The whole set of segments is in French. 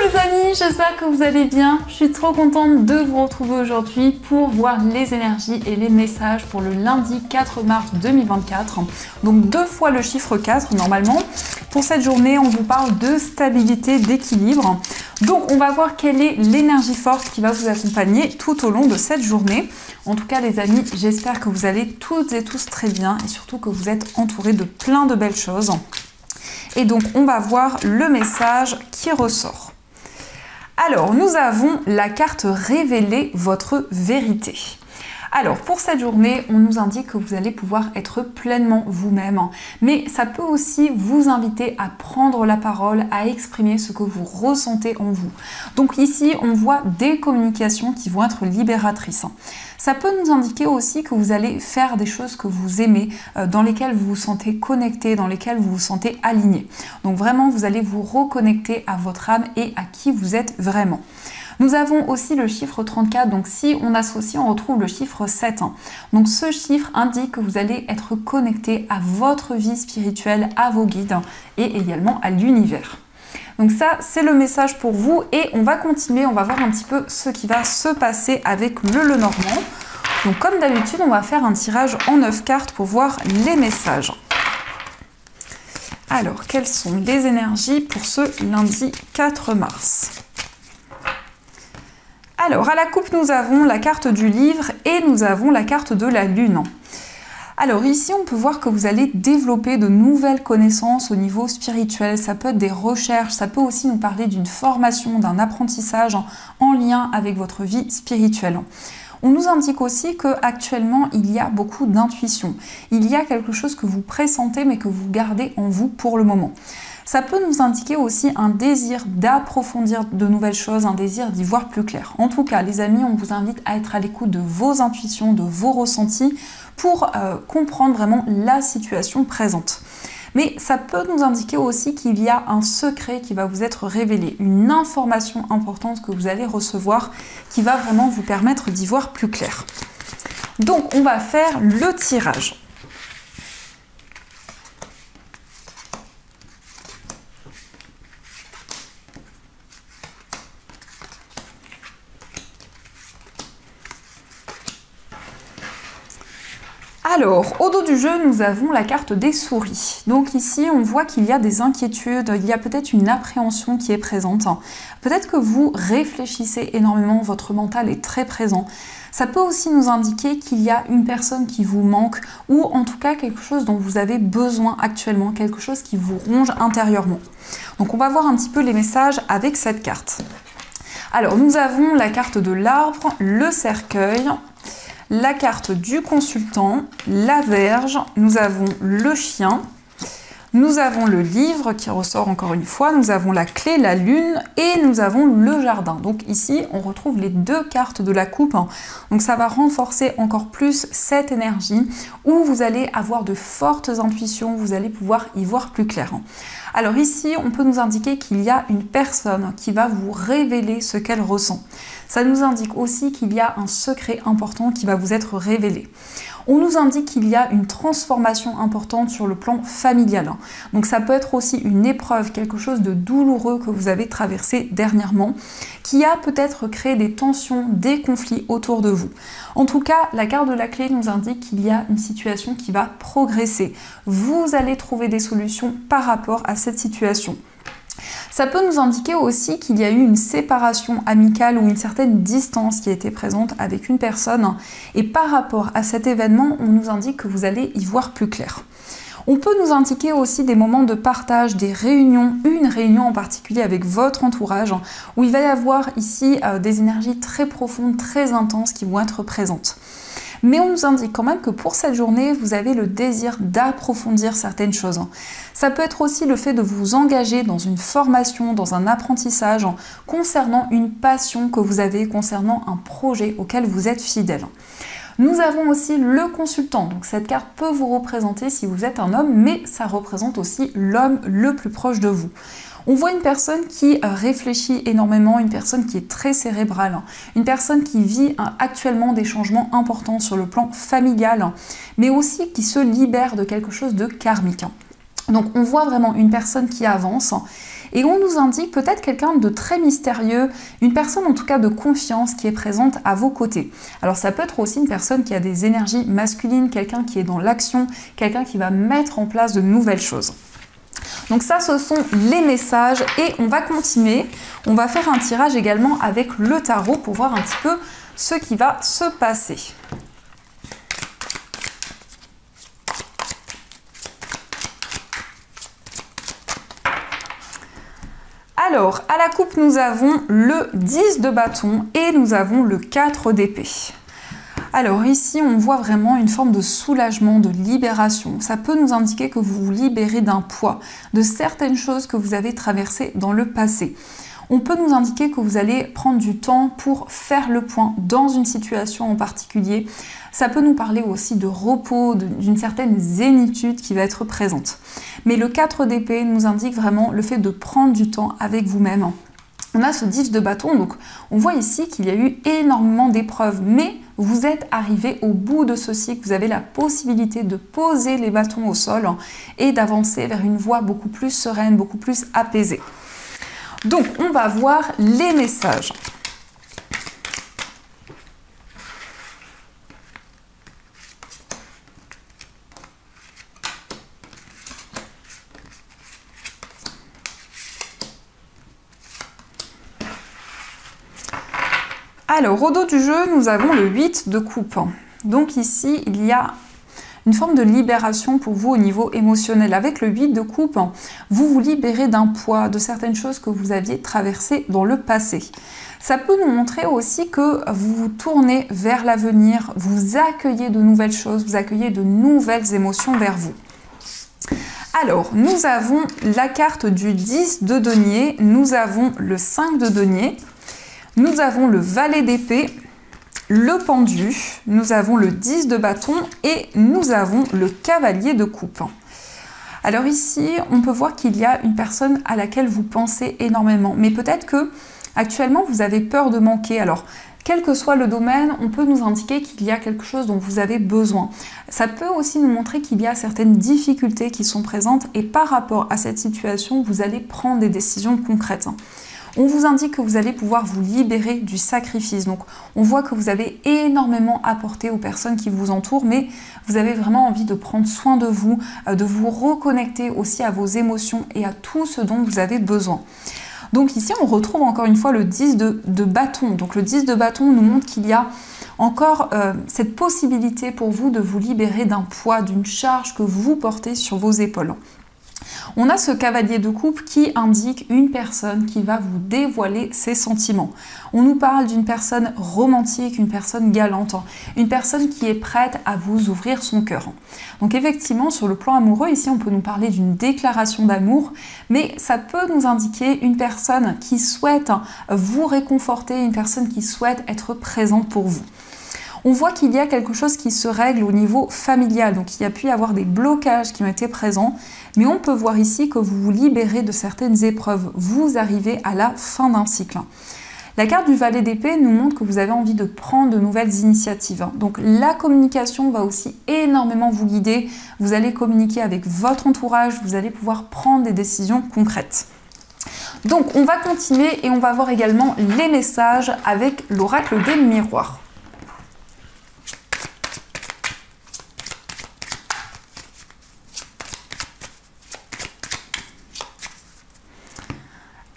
les amis, j'espère que vous allez bien. Je suis trop contente de vous retrouver aujourd'hui pour voir les énergies et les messages pour le lundi 4 mars 2024. Donc 2 fois le chiffre 4 normalement. Pour cette journée, on vous parle de stabilité, d'équilibre. Donc on va voir quelle est l'énergie forte qui va vous accompagner tout au long de cette journée. En tout cas les amis, j'espère que vous allez toutes et tous très bien et surtout que vous êtes entourés de plein de belles choses. Et donc on va voir le message qui ressort. Alors nous avons la carte révéler votre vérité. Alors pour cette journée, on nous indique que vous allez pouvoir être pleinement vous-même, mais ça peut aussi vous inviter à prendre la parole, à exprimer ce que vous ressentez en vous. Donc ici, on voit des communications qui vont être libératrices. Ça peut nous indiquer aussi que vous allez faire des choses que vous aimez, dans lesquelles vous vous sentez connecté, dans lesquelles vous vous sentez aligné. Donc vraiment, vous allez vous reconnecter à votre âme et à qui vous êtes vraiment. Nous avons aussi le chiffre 34, donc si on associe, on retrouve le chiffre 7. Donc ce chiffre indique que vous allez être connecté à votre vie spirituelle, à vos guides et également à l'univers. Donc ça, c'est le message pour vous et on va continuer, on va voir un petit peu ce qui va se passer avec le Lenormand. Donc comme d'habitude, on va faire un tirage en 9 cartes pour voir les messages. Alors, quelles sont les énergies pour ce lundi 4 mars ? Alors, à la coupe, nous avons la carte du livre et nous avons la carte de la lune. Alors ici, on peut voir que vous allez développer de nouvelles connaissances au niveau spirituel. Ça peut être des recherches, ça peut aussi nous parler d'une formation, d'un apprentissage en lien avec votre vie spirituelle. On nous indique aussi qu'actuellement, il y a beaucoup d'intuition. Il y a quelque chose que vous pressentez mais que vous gardez en vous pour le moment. Ça peut nous indiquer aussi un désir d'approfondir de nouvelles choses, un désir d'y voir plus clair. En tout cas, les amis, on vous invite à être à l'écoute de vos intuitions, de vos ressentis pour comprendre vraiment la situation présente. Mais ça peut nous indiquer aussi qu'il y a un secret qui va vous être révélé, une information importante que vous allez recevoir qui va vraiment vous permettre d'y voir plus clair. Donc, on va faire le tirage. Alors, au dos du jeu, nous avons la carte des souris. Donc ici, on voit qu'il y a des inquiétudes, il y a peut-être une appréhension qui est présente. Peut-être que vous réfléchissez énormément, votre mental est très présent. Ça peut aussi nous indiquer qu'il y a une personne qui vous manque ou en tout cas quelque chose dont vous avez besoin actuellement, quelque chose qui vous ronge intérieurement. Donc on va voir un petit peu les messages avec cette carte. Alors, nous avons la carte de l'arbre, le cercueil, la carte du consultant, la Vierge, nous avons le chien, nous avons le livre qui ressort encore une fois, nous avons la clé, la lune et nous avons le jardin. Donc ici, on retrouve les 2 cartes de la coupe. Donc ça va renforcer encore plus cette énergie où vous allez avoir de fortes intuitions, vous allez pouvoir y voir plus clair. Alors ici, on peut nous indiquer qu'il y a une personne qui va vous révéler ce qu'elle ressent. Ça nous indique aussi qu'il y a un secret important qui va vous être révélé. On nous indique qu'il y a une transformation importante sur le plan familial. Donc ça peut être aussi une épreuve, quelque chose de douloureux que vous avez traversé dernièrement, qui a peut-être créé des tensions, des conflits autour de vous. En tout cas, la carte de la clé nous indique qu'il y a une situation qui va progresser. Vous allez trouver des solutions par rapport à cette situation. Ça peut nous indiquer aussi qu'il y a eu une séparation amicale ou une certaine distance qui a été présente avec une personne et par rapport à cet événement, on nous indique que vous allez y voir plus clair. On peut nous indiquer aussi des moments de partage, des réunions, une réunion en particulier avec votre entourage où il va y avoir ici des énergies très profondes, très intenses qui vont être présentes. Mais on nous indique quand même que pour cette journée, vous avez le désir d'approfondir certaines choses. Ça peut être aussi le fait de vous engager dans une formation, dans un apprentissage concernant une passion que vous avez, concernant un projet auquel vous êtes fidèle. Nous avons aussi le consultant, donc cette carte peut vous représenter si vous êtes un homme, mais ça représente aussi l'homme le plus proche de vous. On voit une personne qui réfléchit énormément, une personne qui est très cérébrale, une personne qui vit actuellement des changements importants sur le plan familial, mais aussi qui se libère de quelque chose de karmique. Donc on voit vraiment une personne qui avance Et on nous indique peut-être quelqu'un de très mystérieux, une personne en tout cas de confiance qui est présente à vos côtés. Alors ça peut être aussi une personne qui a des énergies masculines, quelqu'un qui est dans l'action, quelqu'un qui va mettre en place de nouvelles choses. Donc ça, ce sont les messages et on va continuer. On va faire un tirage également avec le tarot pour voir un petit peu ce qui va se passer. Alors, à la coupe, nous avons le 10 de bâton et nous avons le 4 d'épée. Alors ici, on voit vraiment une forme de soulagement, de libération. Ça peut nous indiquer que vous vous libérez d'un poids, de certaines choses que vous avez traversées dans le passé. On peut nous indiquer que vous allez prendre du temps pour faire le point dans une situation en particulier. Ça peut nous parler aussi de repos, d'une certaine zénitude qui va être présente. Mais le 4 d'épée nous indique vraiment le fait de prendre du temps avec vous-même. On a ce 10 de bâton, donc on voit ici qu'il y a eu énormément d'épreuves, mais vous êtes arrivé au bout de ce cycle, vous avez la possibilité de poser les bâtons au sol et d'avancer vers une voie beaucoup plus sereine, beaucoup plus apaisée. Donc on va voir les messages. Alors, au dos du jeu, nous avons le 8 de coupe. Donc ici, il y a une forme de libération pour vous au niveau émotionnel. Avec le 8 de coupe, vous vous libérez d'un poids, de certaines choses que vous aviez traversées dans le passé. Ça peut nous montrer aussi que vous vous tournez vers l'avenir, vous accueillez de nouvelles choses, vous accueillez de nouvelles émotions vers vous. Alors, nous avons la carte du 10 de denier, nous avons le 5 de denier, nous avons le valet d'épée, le pendu, nous avons le 10 de bâton et nous avons le cavalier de coupe. Alors ici, on peut voir qu'il y a une personne à laquelle vous pensez énormément, mais peut-être que actuellement vous avez peur de manquer. Alors, quel que soit le domaine, on peut nous indiquer qu'il y a quelque chose dont vous avez besoin. Ça peut aussi nous montrer qu'il y a certaines difficultés qui sont présentes et par rapport à cette situation, vous allez prendre des décisions concrètes. On vous indique que vous allez pouvoir vous libérer du sacrifice. Donc, on voit que vous avez énormément apporté aux personnes qui vous entourent, mais vous avez vraiment envie de prendre soin de vous reconnecter aussi à vos émotions et à tout ce dont vous avez besoin. Donc ici, on retrouve encore une fois le 10 de bâton. Donc le 10 de bâton nous montre qu'il y a encore cette possibilité pour vous de vous libérer d'un poids, d'une charge que vous portez sur vos épaules. On a ce cavalier de coupe qui indique une personne qui va vous dévoiler ses sentiments. On nous parle d'une personne romantique, une personne galante, une personne qui est prête à vous ouvrir son cœur. Donc effectivement, sur le plan amoureux, ici on peut nous parler d'une déclaration d'amour, mais ça peut nous indiquer une personne qui souhaite vous réconforter, une personne qui souhaite être présente pour vous. On voit qu'il y a quelque chose qui se règle au niveau familial, donc il y a pu y avoir des blocages qui ont été présents, mais on peut voir ici que vous vous libérez de certaines épreuves, vous arrivez à la fin d'un cycle. La carte du valet d'épée nous montre que vous avez envie de prendre de nouvelles initiatives. Donc la communication va aussi énormément vous guider, vous allez communiquer avec votre entourage, vous allez pouvoir prendre des décisions concrètes. Donc on va continuer et on va voir également les messages avec l'oracle des miroirs.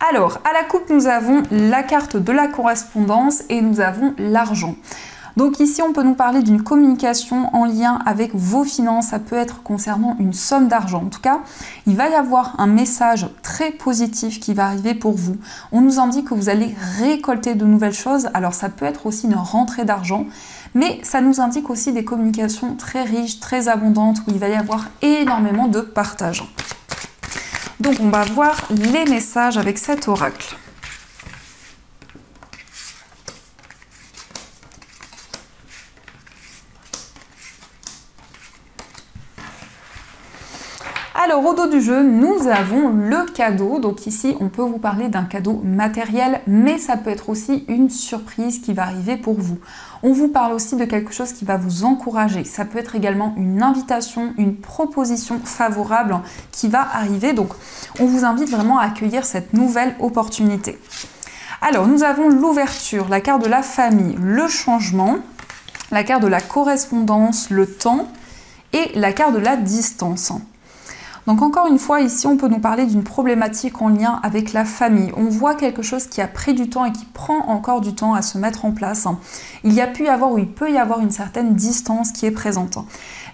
Alors, à la coupe, nous avons la carte de la correspondance et nous avons l'argent. Donc ici, on peut nous parler d'une communication en lien avec vos finances. Ça peut être concernant une somme d'argent. En tout cas, il va y avoir un message très positif qui va arriver pour vous. On nous indique que vous allez récolter de nouvelles choses. Alors, ça peut être aussi une rentrée d'argent. Mais ça nous indique aussi des communications très riches, très abondantes, où il va y avoir énormément de partage. Donc on va voir les messages avec cet oracle. Alors Alors au dos du jeu, nous avons le cadeau. Donc ici, on peut vous parler d'un cadeau matériel, mais ça peut être aussi une surprise qui va arriver pour vous. On vous parle aussi de quelque chose qui va vous encourager. Ça peut être également une invitation, une proposition favorable qui va arriver. Donc on vous invite vraiment à accueillir cette nouvelle opportunité. Alors nous avons l'ouverture, la carte de la famille, le changement, la carte de la correspondance, le temps et la carte de la distance. Donc encore une fois, ici, on peut nous parler d'une problématique en lien avec la famille. On voit quelque chose qui a pris du temps et qui prend encore du temps à se mettre en place. Il peut y avoir une certaine distance qui est présente.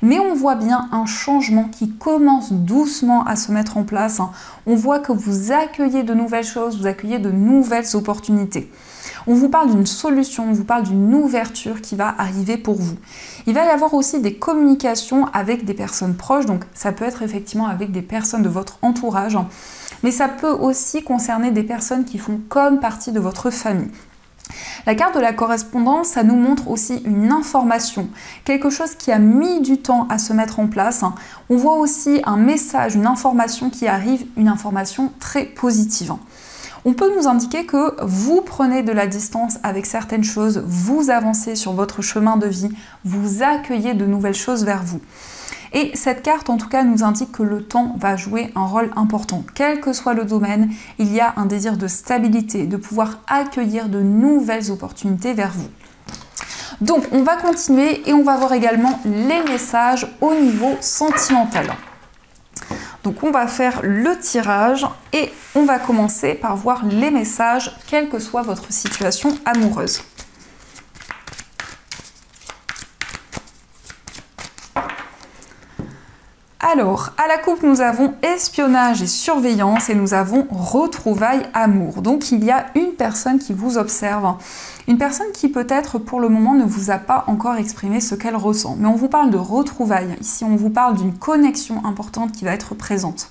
Mais on voit bien un changement qui commence doucement à se mettre en place. On voit que vous accueillez de nouvelles choses, vous accueillez de nouvelles opportunités. On vous parle d'une solution, on vous parle d'une ouverture qui va arriver pour vous. Il va y avoir aussi des communications avec des personnes proches, donc ça peut être effectivement avec des personnes de votre entourage, mais ça peut aussi concerner des personnes qui font comme partie de votre famille. La carte de la correspondance, ça nous montre aussi une information, quelque chose qui a mis du temps à se mettre en place. On voit aussi un message, une information qui arrive, une information très positive. On peut nous indiquer que vous prenez de la distance avec certaines choses, vous avancez sur votre chemin de vie, vous accueillez de nouvelles choses vers vous. Et cette carte, en tout cas, nous indique que le temps va jouer un rôle important. Quel que soit le domaine, il y a un désir de stabilité, de pouvoir accueillir de nouvelles opportunités vers vous. Donc, on va continuer et on va voir également les messages au niveau sentimental. Donc on va faire le tirage et on va commencer par voir les messages, quelle que soit votre situation amoureuse. Alors, à la coupe, nous avons espionnage et surveillance et nous avons retrouvailles amour. Donc, il y a une personne qui vous observe, une personne qui peut-être pour le moment ne vous a pas encore exprimé ce qu'elle ressent. Mais on vous parle de retrouvailles. Ici, on vous parle d'une connexion importante qui va être présente.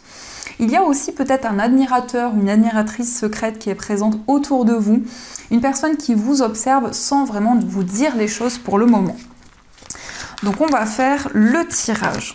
Il y a aussi peut-être un admirateur, une admiratrice secrète qui est présente autour de vous. Une personne qui vous observe sans vraiment vous dire les choses pour le moment. Donc, on va faire le tirage.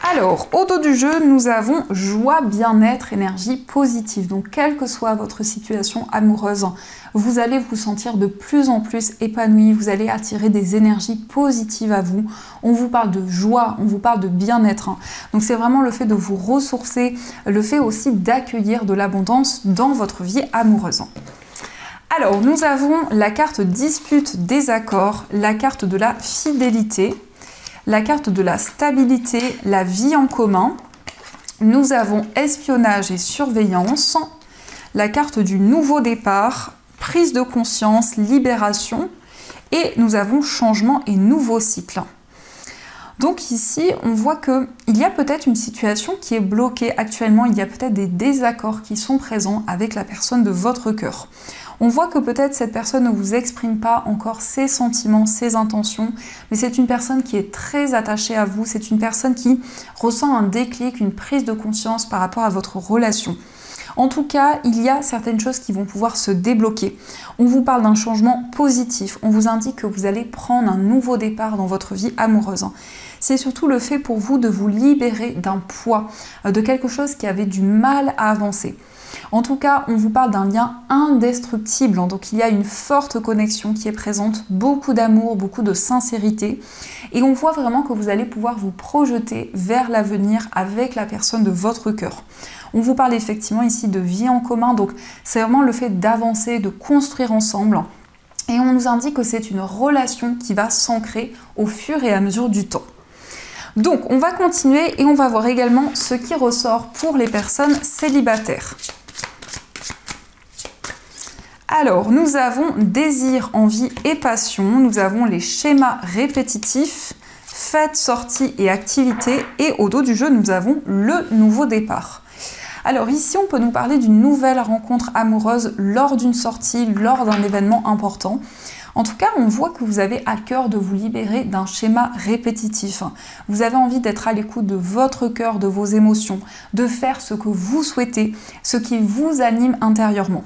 Alors, au dos du jeu, nous avons joie, bien-être, énergie positive. Donc, quelle que soit votre situation amoureuse, vous allez vous sentir de plus en plus épanoui, vous allez attirer des énergies positives à vous. On vous parle de joie, on vous parle de bien-être. Donc, c'est vraiment le fait de vous ressourcer, le fait aussi d'accueillir de l'abondance dans votre vie amoureuse. Alors, nous avons la carte dispute, désaccord, la carte de la fidélité, la carte de la stabilité, la vie en commun. Nous avons espionnage et surveillance, la carte du nouveau départ, prise de conscience, libération et nous avons changement et nouveau cycle. Donc ici, on voit qu'il y a peut-être une situation qui est bloquée actuellement, il y a peut-être des désaccords qui sont présents avec la personne de votre cœur. On voit que peut-être cette personne ne vous exprime pas encore ses sentiments, ses intentions, mais c'est une personne qui est très attachée à vous, c'est une personne qui ressent un déclic, une prise de conscience par rapport à votre relation. En tout cas, il y a certaines choses qui vont pouvoir se débloquer. On vous parle d'un changement positif, on vous indique que vous allez prendre un nouveau départ dans votre vie amoureuse. C'est surtout le fait pour vous de vous libérer d'un poids, de quelque chose qui avait du mal à avancer. En tout cas, on vous parle d'un lien indestructible, donc il y a une forte connexion qui est présente, beaucoup d'amour, beaucoup de sincérité, et on voit vraiment que vous allez pouvoir vous projeter vers l'avenir avec la personne de votre cœur. On vous parle effectivement ici de vie en commun, donc c'est vraiment le fait d'avancer, de construire ensemble, et on nous indique que c'est une relation qui va s'ancrer au fur et à mesure du temps. Donc, on va continuer et on va voir également ce qui ressort pour les personnes célibataires. Alors, nous avons désir, envie et passion. Nous avons les schémas répétitifs, fêtes, sorties et activités. Et au dos du jeu, nous avons le nouveau départ. Alors ici, on peut nous parler d'une nouvelle rencontre amoureuse lors d'une sortie, lors d'un événement important. En tout cas, on voit que vous avez à cœur de vous libérer d'un schéma répétitif. Vous avez envie d'être à l'écoute de votre cœur, de vos émotions, de faire ce que vous souhaitez, ce qui vous anime intérieurement.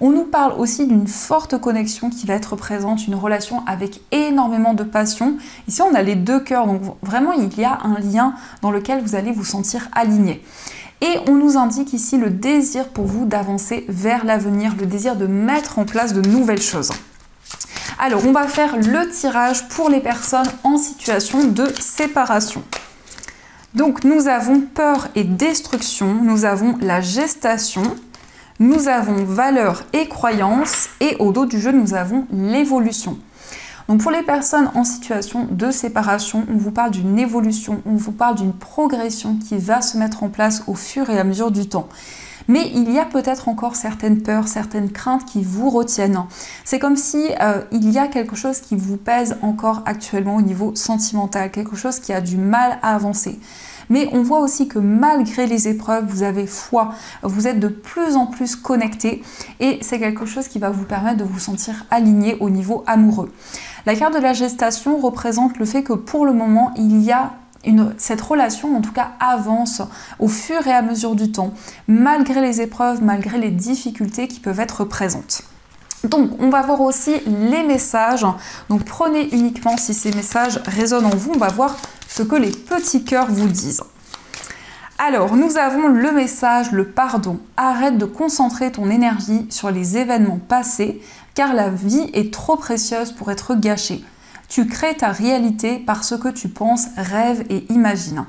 On nous parle aussi d'une forte connexion qui va être présente, une relation avec énormément de passion. Ici, on a les deux cœurs, donc vraiment, il y a un lien dans lequel vous allez vous sentir aligné. Et on nous indique ici le désir pour vous d'avancer vers l'avenir, le désir de mettre en place de nouvelles choses. Alors, on va faire le tirage pour les personnes en situation de séparation. Donc, nous avons peur et destruction, nous avons la gestation, nous avons valeurs et croyances, et au dos du jeu, nous avons l'évolution. Donc pour les personnes en situation de séparation, on vous parle d'une évolution, on vous parle d'une progression qui va se mettre en place au fur et à mesure du temps. Mais il y a peut-être encore certaines peurs, certaines craintes qui vous retiennent. C'est comme si il y a quelque chose qui vous pèse encore actuellement au niveau sentimental, quelque chose qui a du mal à avancer. Mais on voit aussi que malgré les épreuves, vous avez foi, vous êtes de plus en plus connecté et c'est quelque chose qui va vous permettre de vous sentir aligné au niveau amoureux. La carte de la gestation représente le fait que pour le moment, il y a cette relation, en tout cas, avance au fur et à mesure du temps, malgré les épreuves, malgré les difficultés qui peuvent être présentes. Donc, on va voir aussi les messages. Donc, prenez uniquement si ces messages résonnent en vous. On va voir ce que les petits cœurs vous disent. Alors, nous avons le message, le pardon. Arrête de concentrer ton énergie sur les événements passés, car la vie est trop précieuse pour être gâchée. Tu crées ta réalité par ce que tu penses, rêves et imagines.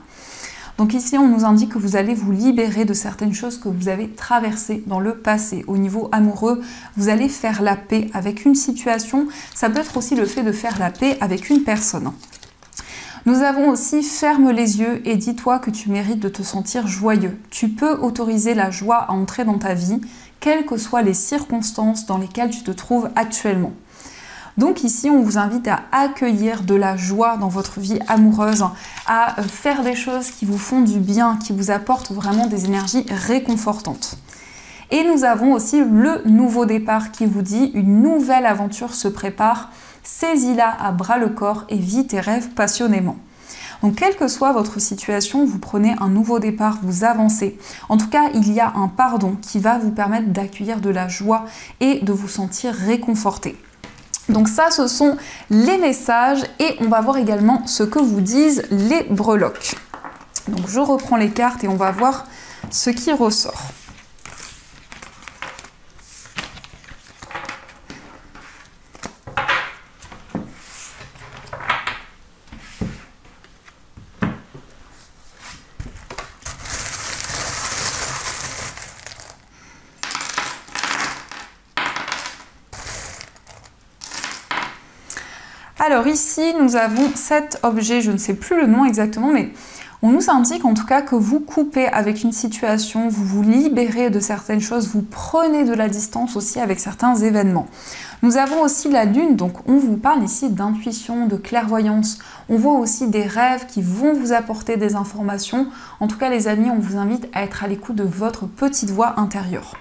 Donc ici, on nous indique que vous allez vous libérer de certaines choses que vous avez traversées dans le passé. Au niveau amoureux, vous allez faire la paix avec une situation. Ça peut être aussi le fait de faire la paix avec une personne. Nous avons aussi ferme les yeux et dis-toi que tu mérites de te sentir joyeux. Tu peux autoriser la joie à entrer dans ta vie, quelles que soient les circonstances dans lesquelles tu te trouves actuellement. Donc ici, on vous invite à accueillir de la joie dans votre vie amoureuse, à faire des choses qui vous font du bien, qui vous apportent vraiment des énergies réconfortantes. Et nous avons aussi le nouveau départ qui vous dit une nouvelle aventure se prépare, saisis-la à bras le corps et vis tes rêves passionnément. Donc quelle que soit votre situation, vous prenez un nouveau départ, vous avancez. En tout cas, il y a un pardon qui va vous permettre d'accueillir de la joie et de vous sentir réconforté. Donc ça, ce sont les messages et on va voir également ce que vous disent les breloques. Donc je reprends les cartes et on va voir ce qui ressort. Alors ici, nous avons cet objet, je ne sais plus le nom exactement, mais on nous indique en tout cas que vous coupez avec une situation, vous vous libérez de certaines choses, vous prenez de la distance aussi avec certains événements. Nous avons aussi la lune, donc on vous parle ici d'intuition, de clairvoyance. On voit aussi des rêves qui vont vous apporter des informations. En tout cas les amis, on vous invite à être à l'écoute de votre petite voix intérieure.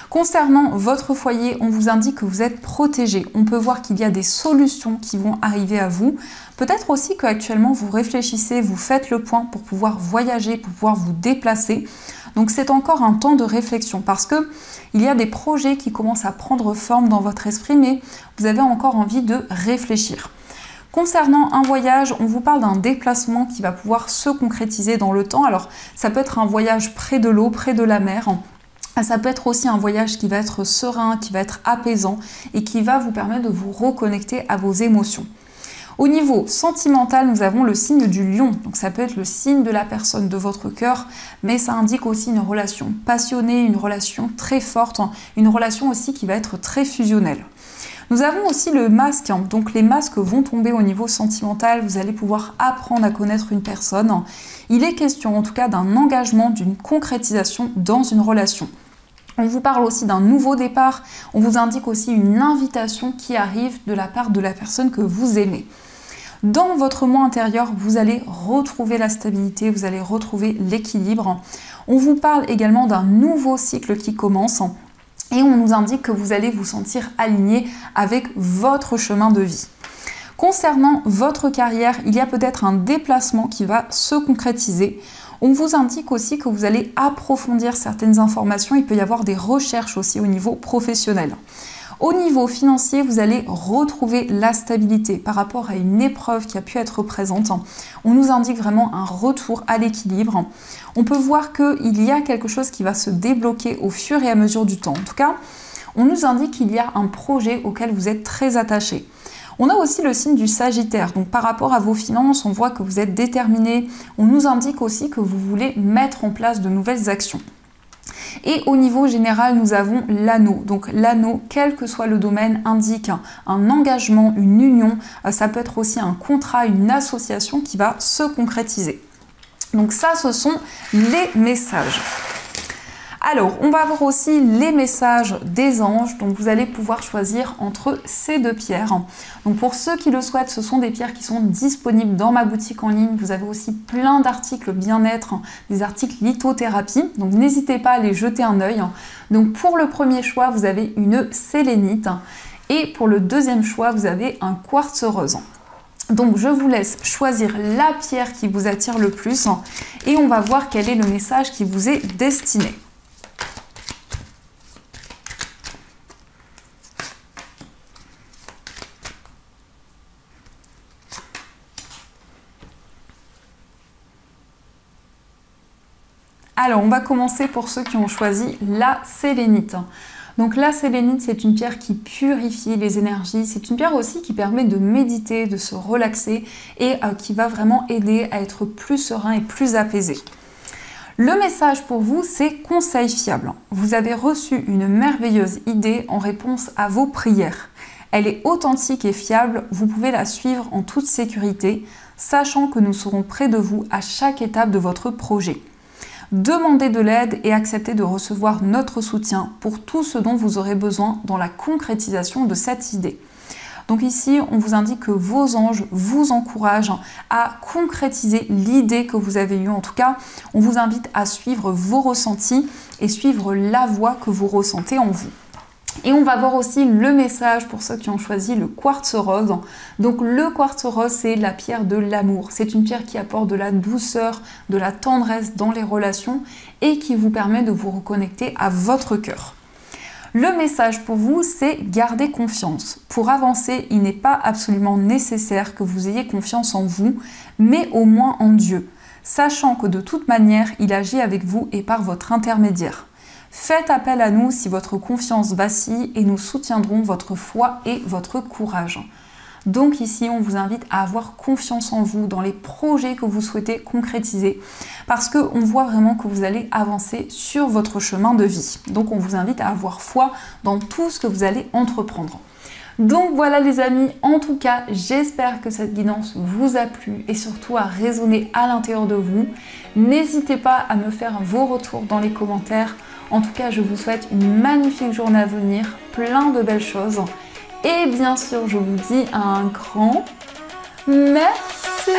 Concernant votre foyer, on vous indique que vous êtes protégé. On peut voir qu'il y a des solutions qui vont arriver à vous. Peut-être aussi qu'actuellement vous réfléchissez, vous faites le point pour pouvoir voyager, pour pouvoir vous déplacer. Donc c'est encore un temps de réflexion parce que il y a des projets qui commencent à prendre forme dans votre esprit, mais vous avez encore envie de réfléchir. Concernant un voyage, on vous parle d'un déplacement qui va pouvoir se concrétiser dans le temps. Alors ça peut être un voyage près de l'eau, près de la mer. Ça peut être aussi un voyage qui va être serein, qui va être apaisant et qui va vous permettre de vous reconnecter à vos émotions. Au niveau sentimental, nous avons le signe du lion. Donc ça peut être le signe de la personne de votre cœur, mais ça indique aussi une relation passionnée, une relation très forte, une relation aussi qui va être très fusionnelle. Nous avons aussi le masque, donc les masques vont tomber au niveau sentimental, vous allez pouvoir apprendre à connaître une personne. Il est question en tout cas d'un engagement, d'une concrétisation dans une relation. On vous parle aussi d'un nouveau départ, on vous indique aussi une invitation qui arrive de la part de la personne que vous aimez. Dans votre moi intérieur, vous allez retrouver la stabilité, vous allez retrouver l'équilibre. On vous parle également d'un nouveau cycle qui commence. et on nous indique que vous allez vous sentir aligné avec votre chemin de vie. Concernant votre carrière, il y a peut-être un déplacement qui va se concrétiser. On vous indique aussi que vous allez approfondir certaines informations. Il peut y avoir des recherches aussi au niveau professionnel. Au niveau financier, vous allez retrouver la stabilité par rapport à une épreuve qui a pu être présente. On nous indique vraiment un retour à l'équilibre. On peut voir qu'il y a quelque chose qui va se débloquer au fur et à mesure du temps. En tout cas, on nous indique qu'il y a un projet auquel vous êtes très attaché. On a aussi le signe du Sagittaire, donc par rapport à vos finances, on voit que vous êtes déterminé. On nous indique aussi que vous voulez mettre en place de nouvelles actions. Et au niveau général, nous avons l'anneau. Donc l'anneau, quel que soit le domaine, indique un engagement, une union. Ça peut être aussi un contrat, une association qui va se concrétiser. Donc ça, ce sont les messages. Alors, on va voir aussi les messages des anges, donc vous allez pouvoir choisir entre ces deux pierres. Donc pour ceux qui le souhaitent, ce sont des pierres qui sont disponibles dans ma boutique en ligne. Vous avez aussi plein d'articles bien-être, des articles lithothérapie, donc n'hésitez pas à aller jeter un œil. Donc pour le premier choix, vous avez une sélénite et pour le deuxième choix, vous avez un quartz rose. Donc je vous laisse choisir la pierre qui vous attire le plus et on va voir quel est le message qui vous est destiné. Alors, on va commencer pour ceux qui ont choisi la sélénite. Donc la sélénite, c'est une pierre qui purifie les énergies. C'est une pierre aussi qui permet de méditer, de se relaxer et qui va vraiment aider à être plus serein et plus apaisé. Le message pour vous, c'est conseil fiable. Vous avez reçu une merveilleuse idée en réponse à vos prières. Elle est authentique et fiable, vous pouvez la suivre en toute sécurité, sachant que nous serons près de vous à chaque étape de votre projet. Demandez de l'aide et acceptez de recevoir notre soutien pour tout ce dont vous aurez besoin dans la concrétisation de cette idée. Donc ici, on vous indique que vos anges vous encouragent à concrétiser l'idée que vous avez eue. En tout cas, on vous invite à suivre vos ressentis et suivre la voie que vous ressentez en vous. Et on va voir aussi le message pour ceux qui ont choisi le quartz rose. Donc le quartz rose, c'est la pierre de l'amour. C'est une pierre qui apporte de la douceur, de la tendresse dans les relations et qui vous permet de vous reconnecter à votre cœur. Le message pour vous, c'est garder confiance. Pour avancer, il n'est pas absolument nécessaire que vous ayez confiance en vous, mais au moins en Dieu, sachant que de toute manière, il agit avec vous et par votre intermédiaire. Faites appel à nous si votre confiance vacille et nous soutiendrons votre foi et votre courage. Donc ici, on vous invite à avoir confiance en vous, dans les projets que vous souhaitez concrétiser, parce qu'on voit vraiment que vous allez avancer sur votre chemin de vie. Donc on vous invite à avoir foi dans tout ce que vous allez entreprendre. Donc voilà les amis, en tout cas, j'espère que cette guidance vous a plu et surtout a résonné à l'intérieur de vous. N'hésitez pas à me faire vos retours dans les commentaires. En tout cas, je vous souhaite une magnifique journée à venir, plein de belles choses. Et bien sûr, je vous dis un grand merci.